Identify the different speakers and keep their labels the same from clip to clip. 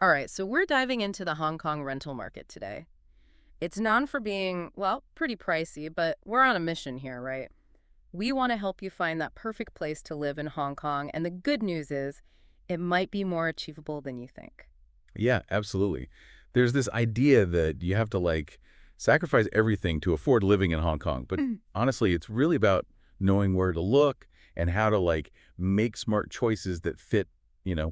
Speaker 1: All right, so we're diving into the Hong Kong rental market today. It's known for being, well, pretty pricey, but we're on a mission here, right? We want to help you find that perfect place to live in Hong Kong, and the good news is it might be more achievable than you think.
Speaker 2: Yeah, absolutely. There's this idea that you have to sacrifice everything to afford living in Hong Kong. But
Speaker 1: Mm.
Speaker 2: honestly, it's really about knowing where to look and how to make smart choices that fit,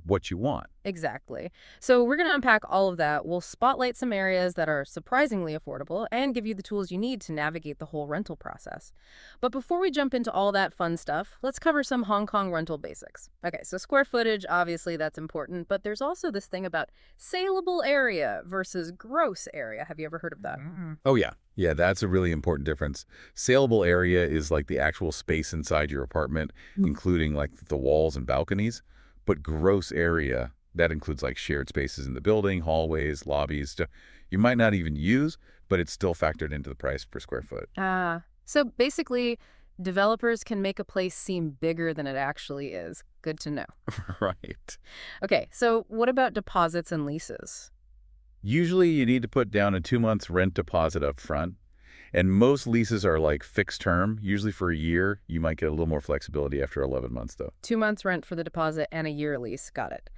Speaker 2: what you want.
Speaker 1: Exactly. So we're going to unpack all of that. We'll spotlight some areas that are surprisingly affordable and give you the tools you need to navigate the whole rental process. But before we jump into all that fun stuff, let's cover some Hong Kong rental basics. Okay, so square footage, obviously that's important, but there's also this thing about saleable area versus gross area. Have you ever heard of that?
Speaker 2: Oh, yeah. Yeah, that's a really important difference. Saleable area is like the actual space inside your apartment, including like the walls and balconies. But gross area, that includes like shared spaces in the building, hallways, lobbies, stuff you might not even use, but it's still factored into the price per square foot.
Speaker 1: So basically, developers can make a place seem bigger than it actually is. Good to know.
Speaker 2: Right.
Speaker 1: Okay, so what about deposits and leases?
Speaker 2: Usually you need to put down a 2 months rent deposit up front. And most leases are like fixed term, usually for a year. You might get a little more flexibility after 11 months, though.
Speaker 1: 2 months rent for the deposit and a year lease. Got it.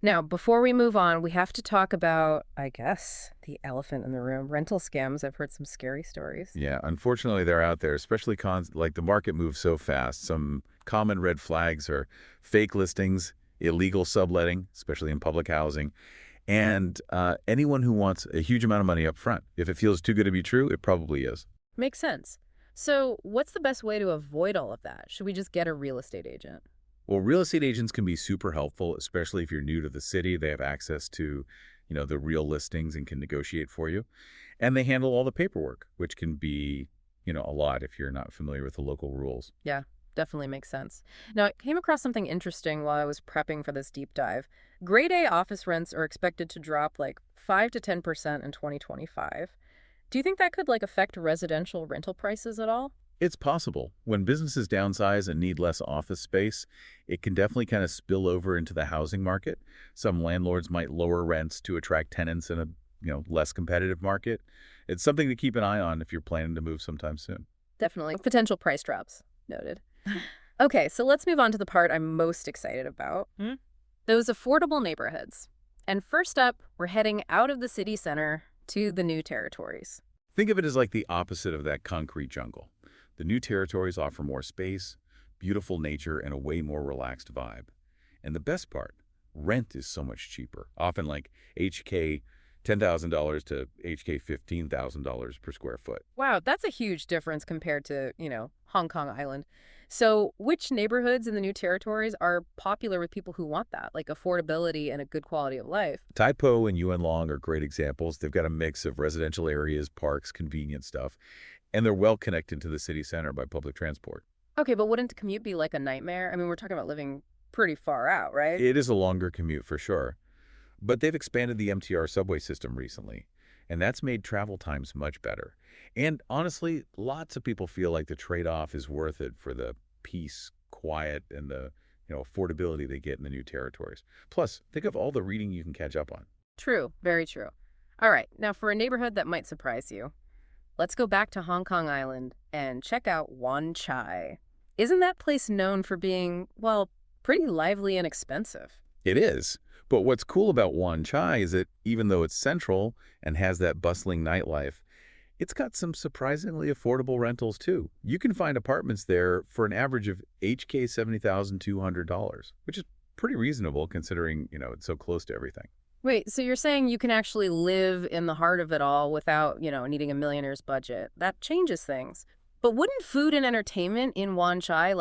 Speaker 1: Now, before we move on, we have to talk about, I guess, the elephant in the room, rental scams. I've heard some scary stories.
Speaker 2: Yeah, unfortunately, they're out there, especially like the market moves so fast. Some common red flags are fake listings, illegal subletting, especially in public housing, and anyone who wants a huge amount of money up front. If it feels too good to be true, it probably is.
Speaker 1: Makes sense. So, what's the best way to avoid all of that? Should we just get a real estate agent?
Speaker 2: Well, real estate agents can be super helpful, especially if you're new to the city. They have access to, the real listings and can negotiate for you. And they handle all the paperwork, which can be, a lot if you're not familiar with the local rules.
Speaker 1: Yeah, definitely makes sense. Now, I came across something interesting while I was prepping for this deep dive. Grade A office rents are expected to drop like 5 to 10% in 2025. Do you think that could affect residential rental prices at all?
Speaker 2: It's possible. When businesses downsize and need less office space, it can definitely kind of spill over into the housing market. Some landlords might lower rents to attract tenants in a, less competitive market. It's something to keep an eye on if you're planning to move sometime soon.
Speaker 1: Definitely. Potential price drops. Noted. Okay, so let's move on to the part I'm most excited about. Those affordable neighborhoods. And first up, we're heading out of the city center to the new territories.
Speaker 2: Think of it as like the opposite of that concrete jungle. The new territories offer more space, beautiful nature, and a way more relaxed vibe. And the best part, rent is so much cheaper, often like HK $10,000 to HK $15,000 per square foot.
Speaker 1: Wow, that's a huge difference compared to, Hong Kong Island. So, which neighborhoods in the new territories are popular with people who want that, like affordability and a good quality of life?
Speaker 2: Tai Po and Yuen Long are great examples. They've got a mix of residential areas, parks, convenience stuff, and they're well connected to the city center by public transport.
Speaker 1: Okay, but wouldn't the commute be like a nightmare? I mean, we're talking about living pretty far out, right?
Speaker 2: It is a longer commute for sure, but they've expanded the MTR subway system recently, and that's made travel times much better. And honestly, lots of people feel like the trade-off is worth it for the peace, quiet, and the affordability they get in the new territories. Plus, think of all the reading you can catch up on.
Speaker 1: True, very true. All right, now for a neighborhood that might surprise you, let's go back to Hong Kong Island and check out Wan Chai. Isn't that place known for being, well, pretty lively and expensive?
Speaker 2: It is. But what's cool about Wan Chai is that even though it's central and has that bustling nightlife, it's got some surprisingly affordable rentals too. You can find apartments there for an average of HK $70,200, which is pretty reasonable considering, it's so close to everything.
Speaker 1: Wait, so you're saying you can actually live in the heart of it all without, needing a millionaire's budget? That changes things. But wouldn't food and entertainment in Wan Chai,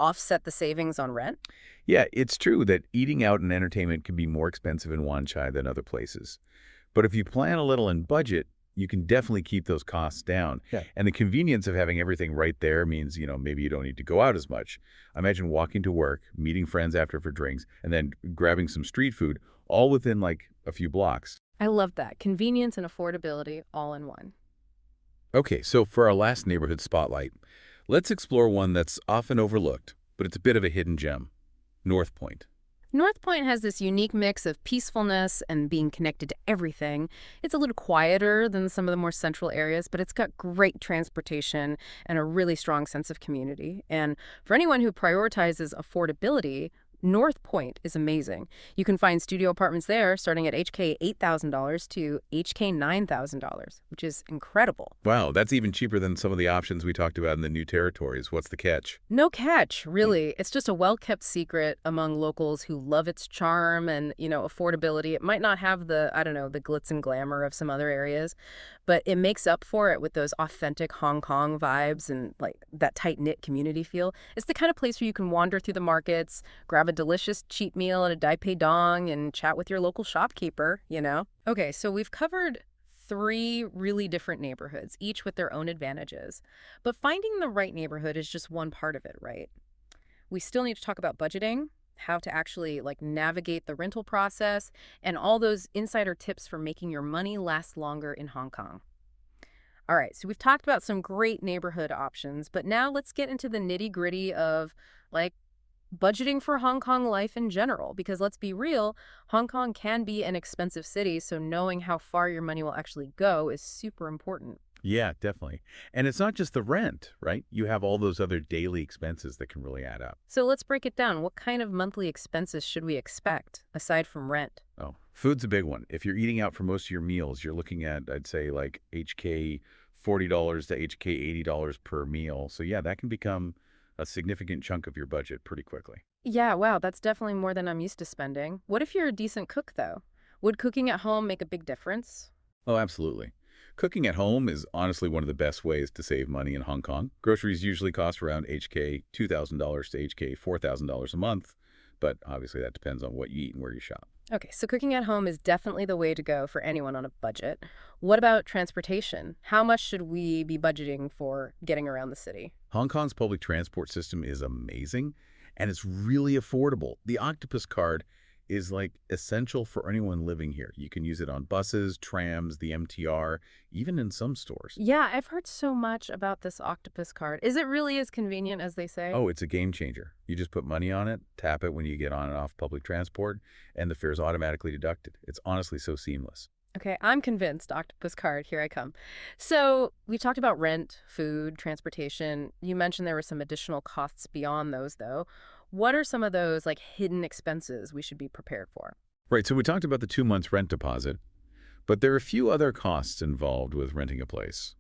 Speaker 1: offset the savings on rent?
Speaker 2: Yeah, it's true that eating out and entertainment can be more expensive in Wan Chai than other places. But if you plan a little in budget, you can definitely keep those costs down.
Speaker 1: Yeah.
Speaker 2: And the convenience of having everything right there means, maybe you don't need to go out as much. Imagine walking to work, meeting friends after for drinks, and then grabbing some street food, all within a few blocks.
Speaker 1: I love that. Convenience and affordability all in one.
Speaker 2: Okay, so for our last neighborhood spotlight, let's explore one that's often overlooked, but it's a bit of a hidden gem, North Point.
Speaker 1: North Point has this unique mix of peacefulness and being connected to everything. It's a little quieter than some of the more central areas, but it's got great transportation and a really strong sense of community. And for anyone who prioritizes affordability, North Point is amazing. You can find studio apartments there starting at HK $8,000 to HK $9,000, which is incredible.
Speaker 2: Wow, that's even cheaper than some of the options we talked about in the new territories. What's the catch?
Speaker 1: No catch, really. It's just a well-kept secret among locals who love its charm and, affordability. It might not have the, I don't know, the glitz and glamour of some other areas, but it makes up for it with those authentic Hong Kong vibes and like that tight-knit community feel. It's the kind of place where you can wander through the markets, grab a delicious cheap meal at a Dai Pei Dong and chat with your local shopkeeper. Okay, so we've covered three really different neighborhoods, each with their own advantages. But finding the right neighborhood is just one part of it, right? We still need to talk about budgeting, how to actually like navigate the rental process, and all those insider tips for making your money last longer in Hong Kong. All right, so we've talked about some great neighborhood options, but now let's get into the nitty-gritty of like budgeting for Hong Kong life in general, because let's be real, Hong Kong can be an expensive city, so knowing how far your money will actually go is super important.
Speaker 2: Yeah, definitely. And it's not just the rent, right? You have all those other daily expenses that can really add up.
Speaker 1: So let's break it down. What kind of monthly expenses should we expect aside from rent?
Speaker 2: Oh, food's a big one. If you're eating out for most of your meals, you're looking at, I'd say, like HK $40 to HK $80 per meal. So yeah, that can become a significant chunk of your budget pretty quickly.
Speaker 1: Yeah, wow, that's definitely more than I'm used to spending. What if you're a decent cook, though? Would cooking at home make a big difference?
Speaker 2: Oh, absolutely. Cooking at home is honestly one of the best ways to save money in Hong Kong. Groceries usually cost around HK $2,000 to HK $4,000 a month, but obviously that depends on what you eat and where you shop.
Speaker 1: Okay, so cooking at home is definitely the way to go for anyone on a budget. What about transportation? How much should we be budgeting for getting around the city?
Speaker 2: Hong Kong's public transport system is amazing, and it's really affordable. The Octopus card is like essential for anyone living here. You can use it on buses, trams, the MTR, even in some stores.
Speaker 1: Yeah, I've heard so much about this Octopus card. Is it really as convenient as they say?
Speaker 2: Oh, it's a game changer. You just put money on it, tap it when you get on and off public transport, and the fare is automatically deducted. It's honestly so seamless.
Speaker 1: Okay, I'm convinced. Octopus card, here I come. So we talked about rent, food, transportation. You mentioned there were some additional costs beyond those, though. What are some of those like hidden expenses we should be prepared for?
Speaker 2: Right, so we talked about the 2 months rent deposit, but there are a few other costs involved with renting a place.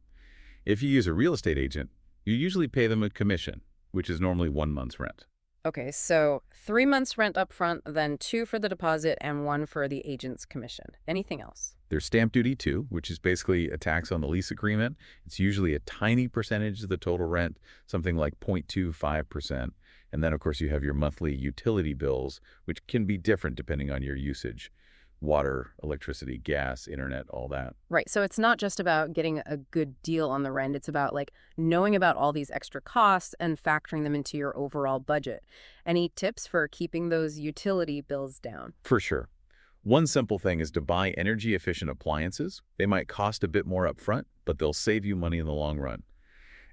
Speaker 2: If you use a real estate agent, you usually pay them a commission, which is normally 1 month's rent.
Speaker 1: Okay, so 3 months rent up front, then two for the deposit and one for the agent's commission. Anything else?
Speaker 2: There's stamp duty too, which is basically a tax on the lease agreement. It's usually a tiny percentage of the total rent, something like 0.25%. And then, of course, you have your monthly utility bills, which can be different depending on your usage. Water, electricity, gas, internet, all that.
Speaker 1: Right. So it's not just about getting a good deal on the rent. It's about like knowing about all these extra costs and factoring them into your overall budget. Any tips for keeping those utility bills down?
Speaker 2: For sure. One simple thing is to buy energy-efficient appliances. They might cost a bit more upfront, but they'll save you money in the long run.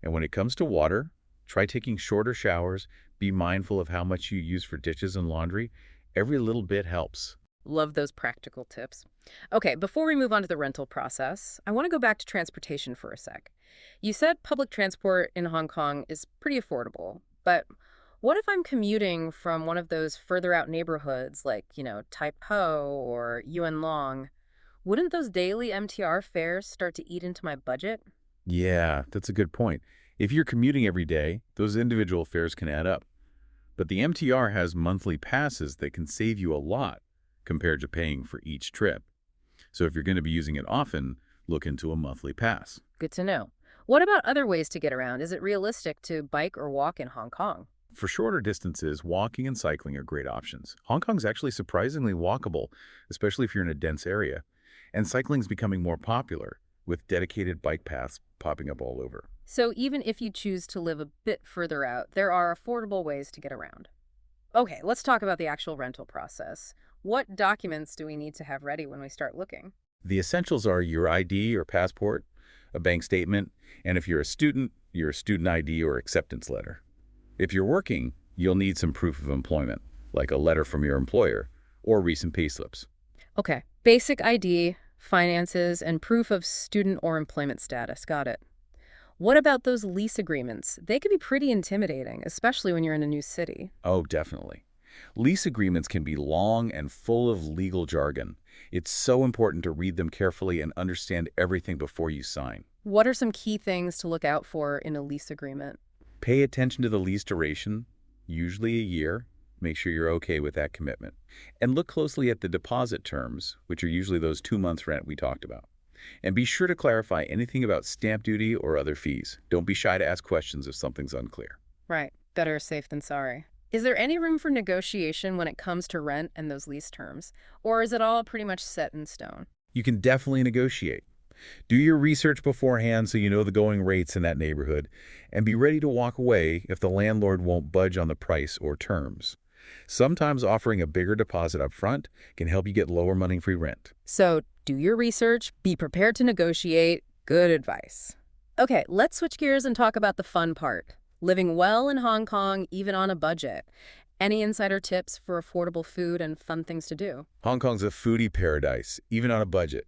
Speaker 2: And when it comes to water, try taking shorter showers. Be mindful of how much you use for dishes and laundry. Every little bit helps.
Speaker 1: Love those practical tips. Okay, before we move on to the rental process, I want to go back to transportation for a sec. You said public transport in Hong Kong is pretty affordable, but what if I'm commuting from one of those further out neighborhoods like, Tai Po or Yuen Long? Wouldn't those daily MTR fares start to eat into my budget?
Speaker 2: Yeah, that's a good point. If you're commuting every day, those individual fares can add up. But the MTR has monthly passes that can save you a lot compared to paying for each trip. So if you're going to be using it often, look into a monthly pass.
Speaker 1: Good to know. What about other ways to get around? Is it realistic to bike or walk in Hong Kong?
Speaker 2: For shorter distances, walking and cycling are great options. Hong Kong's actually surprisingly walkable, especially if you're in a dense area. And cycling's becoming more popular, with dedicated bike paths popping up all over.
Speaker 1: So even if you choose to live a bit further out, there are affordable ways to get around. Okay, let's talk about the actual rental process. What documents do we need to have ready when we start looking?
Speaker 2: The essentials are your ID or passport, a bank statement, and if you're a student, your student ID or acceptance letter. If you're working, you'll need some proof of employment, like a letter from your employer or recent payslips.
Speaker 1: Okay, basic ID, finances, and proof of student or employment status. Got it. What about those lease agreements? They could be pretty intimidating, especially when you're in a new city.
Speaker 2: Oh, definitely. Lease agreements can be long and full of legal jargon. It's so important to read them carefully and understand everything before you sign.
Speaker 1: What are some key things to look out for in a lease agreement?
Speaker 2: Pay attention to the lease duration, usually a year. Make sure you're okay with that commitment. And look closely at the deposit terms, which are usually those 2 months rent we talked about. And be sure to clarify anything about stamp duty or other fees. Don't be shy to ask questions if something's unclear.
Speaker 1: Right. Better safe than sorry. Is there any room for negotiation when it comes to rent and those lease terms? Or is it all pretty much set in stone?
Speaker 2: You can definitely negotiate. Do your research beforehand so you know the going rates in that neighborhood, and be ready to walk away if the landlord won't budge on the price or terms. Sometimes offering a bigger deposit up front can help you get lower money-free rent.
Speaker 1: So do your research, be prepared to negotiate. Good advice. Okay, let's switch gears and talk about the fun part. Living well in Hong Kong, even on a budget. Any insider tips for affordable food and fun things to do?
Speaker 2: Hong Kong's a foodie paradise, even on a budget.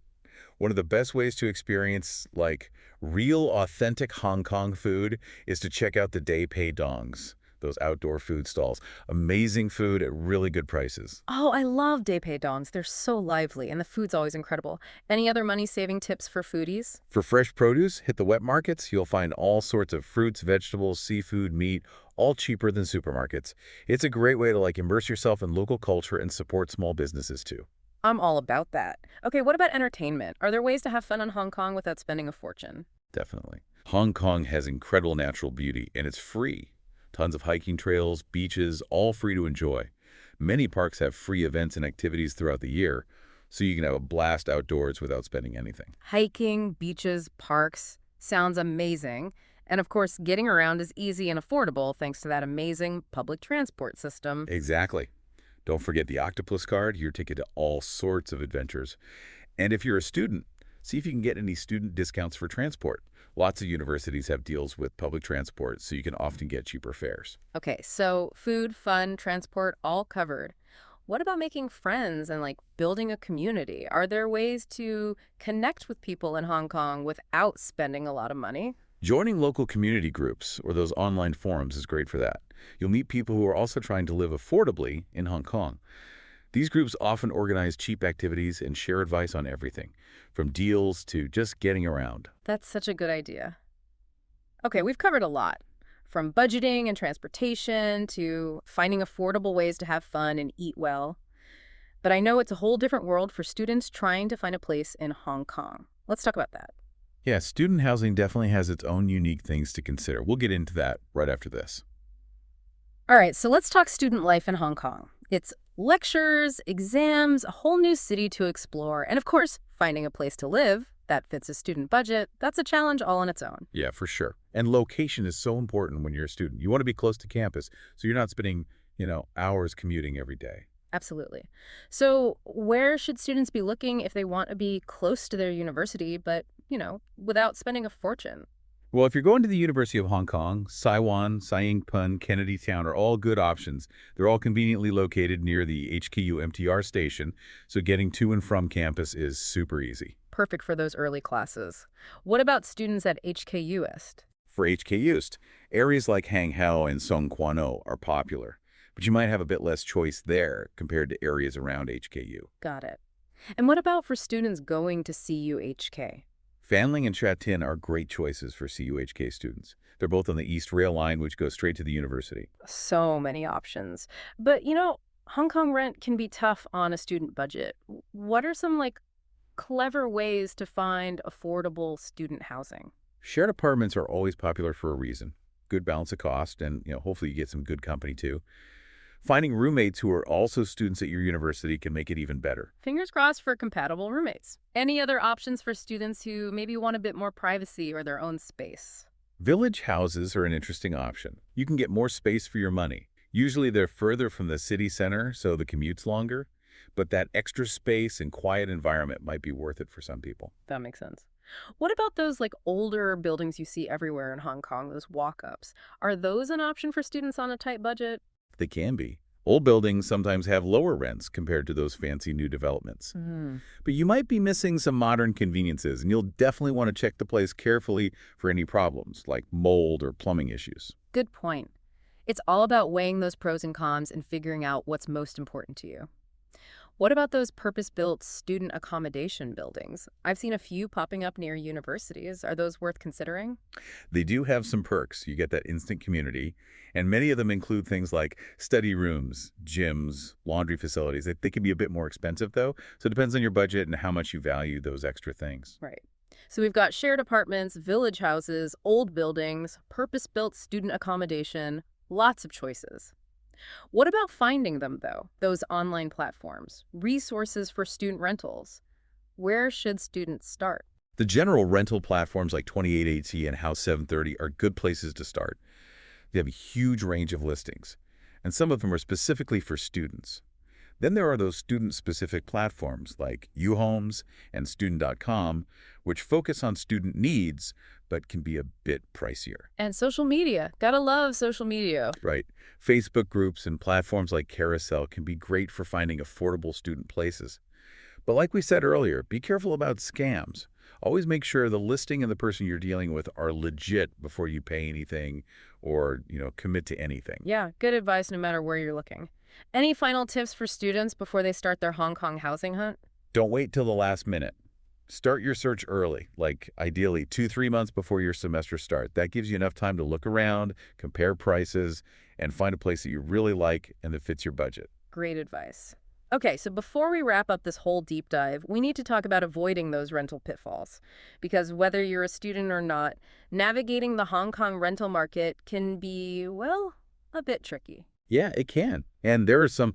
Speaker 2: One of the best ways to experience, like, real authentic Hong Kong food is to check out the Day Pay Dongs, those outdoor food stalls. Amazing food at really good prices.
Speaker 1: Oh, I love Day Pay Dongs. They're so lively, and the food's always incredible. Any other money-saving tips for foodies?
Speaker 2: For fresh produce, hit the wet markets. You'll find all sorts of fruits, vegetables, seafood, meat, all cheaper than supermarkets. It's a great way to, like, immerse yourself in local culture and support small businesses too.
Speaker 1: I'm all about that. Okay, what about entertainment? Are there ways to have fun in Hong Kong without spending a fortune?
Speaker 2: Definitely. Hong Kong has incredible natural beauty, and it's free. Tons of hiking trails, beaches, all free to enjoy. Many parks have free events and activities throughout the year, so you can have a blast outdoors without spending anything.
Speaker 1: Hiking, beaches, parks. Sounds amazing. And of course, getting around is easy and affordable thanks to that amazing public transport system.
Speaker 2: Exactly. Don't forget the Octopus card, your ticket to all sorts of adventures. And if you're a student, see if you can get any student discounts for transport. Lots of universities have deals with public transport, so you can often get cheaper fares.
Speaker 1: Okay, so food, fun, transport, all covered. What about making friends and like building a community? Are there ways to connect with people in Hong Kong without spending a lot of money?
Speaker 2: Joining local community groups or those online forums is great for that. You'll meet people who are also trying to live affordably in Hong Kong. These groups often organize cheap activities and share advice on everything, from deals to just getting around.
Speaker 1: That's such a good idea. Okay, we've covered a lot, from budgeting and transportation to finding affordable ways to have fun and eat well. But I know it's a whole different world for students trying to find a place in Hong Kong. Let's talk about that.
Speaker 2: Yeah, student housing definitely has its own unique things to consider. We'll get into that right after this.
Speaker 1: All right, so let's talk student life in Hong Kong. It's lectures, exams, a whole new city to explore, and of course, finding a place to live that fits a student budget. That's a challenge all on its own.
Speaker 2: Yeah, for sure. And location is so important when you're a student. You want to be close to campus, so you're not spending, hours commuting every day.
Speaker 1: Absolutely. So where should students be looking if they want to be close to their university, but, without spending a fortune?
Speaker 2: Well, if you're going to the University of Hong Kong, Saiwan, Sai Ying Pun, Kennedy Town are all good options. They're all conveniently located near the HKU MTR station, so getting to and from campus is super easy.
Speaker 1: Perfect for those early classes. What about students at HKU East?
Speaker 2: For HKUst, areas like Hang Hao and Song Quan O are popular, but you might have a bit less choice there compared to areas around HKU.
Speaker 1: Got it. And what about for students going to CUHK?
Speaker 2: Fanling and Sha Tin are great choices for CUHK students. They're both on the East Rail Line, which goes straight to the university.
Speaker 1: So many options. But, Hong Kong rent can be tough on a student budget. What are some, clever ways to find affordable student housing?
Speaker 2: Shared apartments are always popular for a reason. Good balance of cost, and hopefully you get some good company too. Finding roommates who are also students at your university can make it even better.
Speaker 1: Fingers crossed for compatible roommates. Any other options for students who maybe want a bit more privacy or their own space?
Speaker 2: Village houses are an interesting option. You can get more space for your money. Usually they're further from the city center, so the commute's longer, but that extra space and quiet environment might be worth it for some people.
Speaker 1: That makes sense. What about those older buildings you see everywhere in Hong Kong, those walk-ups? Are those an option for students on a tight budget?
Speaker 2: They can be. Old buildings sometimes have lower rents compared to those fancy new developments.
Speaker 1: Hmm.
Speaker 2: But you might be missing some modern conveniences, and you'll definitely want to check the place carefully for any problems, like mold or plumbing issues.
Speaker 1: Good point. It's all about weighing those pros and cons and figuring out what's most important to you. What about those purpose-built student accommodation buildings? I've seen a few popping up near universities. Are those worth considering?
Speaker 2: They do have some perks. You get that instant community, and many of them include things like study rooms, gyms, laundry facilities. They can be a bit more expensive, though, so it depends on your budget and how much you value those extra things.
Speaker 1: Right. So we've got shared apartments, village houses, old buildings, purpose-built student accommodation, lots of choices. What about finding them, though? Those online platforms, resources for student rentals. Where should students start?
Speaker 2: The general rental platforms like 28AT and House 730 are good places to start. They have a huge range of listings, and some of them are specifically for students. Then there are those student-specific platforms like UHomes and Student.com, which focus on student needs but can be a bit pricier.
Speaker 1: And social media. Gotta love social media.
Speaker 2: Right. Facebook groups and platforms like Carousel can be great for finding affordable student places. But like we said earlier, be careful about scams. Always make sure the listing and the person you're dealing with are legit before you pay anything or, commit to anything.
Speaker 1: Yeah, good advice no matter where you're looking. Any final tips for students before they start their Hong Kong housing hunt?
Speaker 2: Don't wait till the last minute. Start your search early, like ideally 2-3 months before your semester starts. That gives you enough time to look around, compare prices, and find a place that you really like and that fits your budget.
Speaker 1: Great advice. Okay, so before we wrap up this whole deep dive, we need to talk about avoiding those rental pitfalls. Because whether you're a student or not, navigating the Hong Kong rental market can be, well, a bit tricky.
Speaker 2: Yeah, it can. And there are some,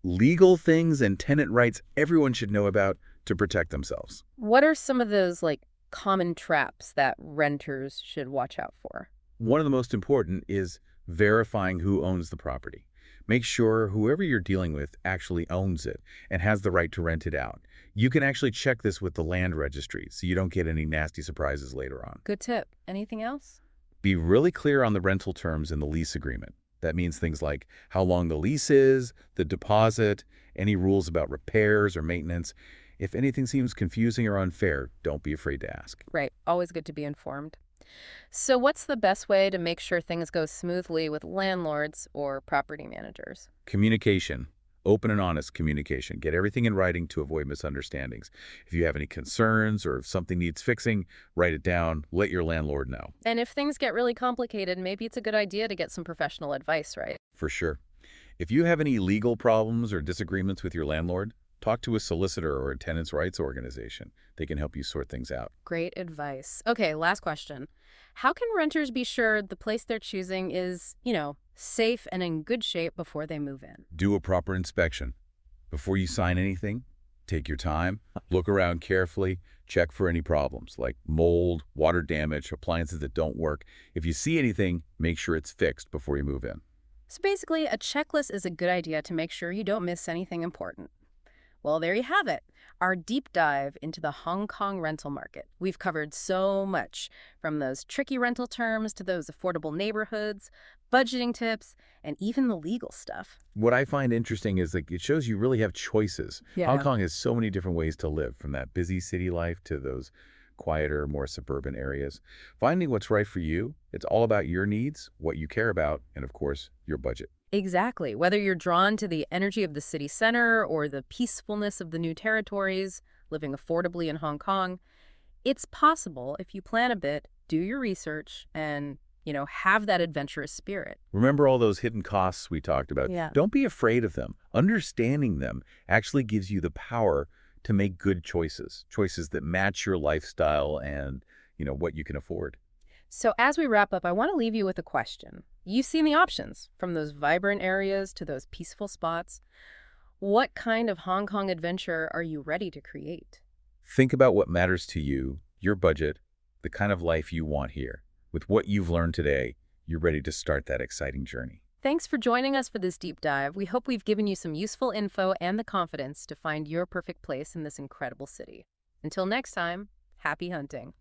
Speaker 2: legal things and tenant rights everyone should know about to protect themselves.
Speaker 1: What are some of those, common traps that renters should watch out for?
Speaker 2: One of the most important is verifying who owns the property. Make sure whoever you're dealing with actually owns it and has the right to rent it out. You can actually check this with the land registry so you don't get any nasty surprises later on.
Speaker 1: Good tip. Anything else?
Speaker 2: Be really clear on the rental terms in the lease agreement. That means things like how long the lease is, the deposit, any rules about repairs or maintenance. If anything seems confusing or unfair, don't be afraid to ask.
Speaker 1: Right. Always good to be informed. So what's the best way to make sure things go smoothly with landlords or property managers?
Speaker 2: Communication. Open and honest communication. Get everything in writing to avoid misunderstandings. If you have any concerns or if something needs fixing, write it down. Let your landlord know.
Speaker 1: And if things get really complicated, maybe it's a good idea to get some professional advice, right?
Speaker 2: For sure. If you have any legal problems or disagreements with your landlord, talk to a solicitor or a tenants' rights organization. They can help you sort things out.
Speaker 1: Great advice. Okay, last question. How can renters be sure the place they're choosing is, safe and in good shape before they move in?
Speaker 2: Do a proper inspection. Before you sign anything, take your time, look around carefully, check for any problems like mold, water damage, appliances that don't work. If you see anything, make sure it's fixed before you move in.
Speaker 1: So basically, a checklist is a good idea to make sure you don't miss anything important. Well, there you have it, our deep dive into the Hong Kong rental market. We've covered so much, from those tricky rental terms to those affordable neighborhoods, budgeting tips, and even the legal stuff.
Speaker 2: What I find interesting is it shows you really have choices.
Speaker 1: Yeah.
Speaker 2: Hong Kong has so many different ways to live, from that busy city life to those quieter, more suburban areas. Finding what's right for you, it's all about your needs, what you care about, and of course, your budget.
Speaker 1: Exactly. Whether you're drawn to the energy of the city center or the peacefulness of the new territories, living affordably in Hong Kong, it's possible if you plan a bit, do your research, and, have that adventurous spirit.
Speaker 2: Remember all those hidden costs we talked about?
Speaker 1: Yeah.
Speaker 2: Don't be afraid of them. Understanding them actually gives you the power to make good choices, choices that match your lifestyle and, what you can afford.
Speaker 1: So as we wrap up, I want to leave you with a question. You've seen the options, from those vibrant areas to those peaceful spots. What kind of Hong Kong adventure are you ready to create?
Speaker 2: Think about what matters to you, your budget, the kind of life you want here. With what you've learned today, you're ready to start that exciting journey.
Speaker 1: Thanks for joining us for this deep dive. We hope we've given you some useful info and the confidence to find your perfect place in this incredible city. Until next time, happy hunting.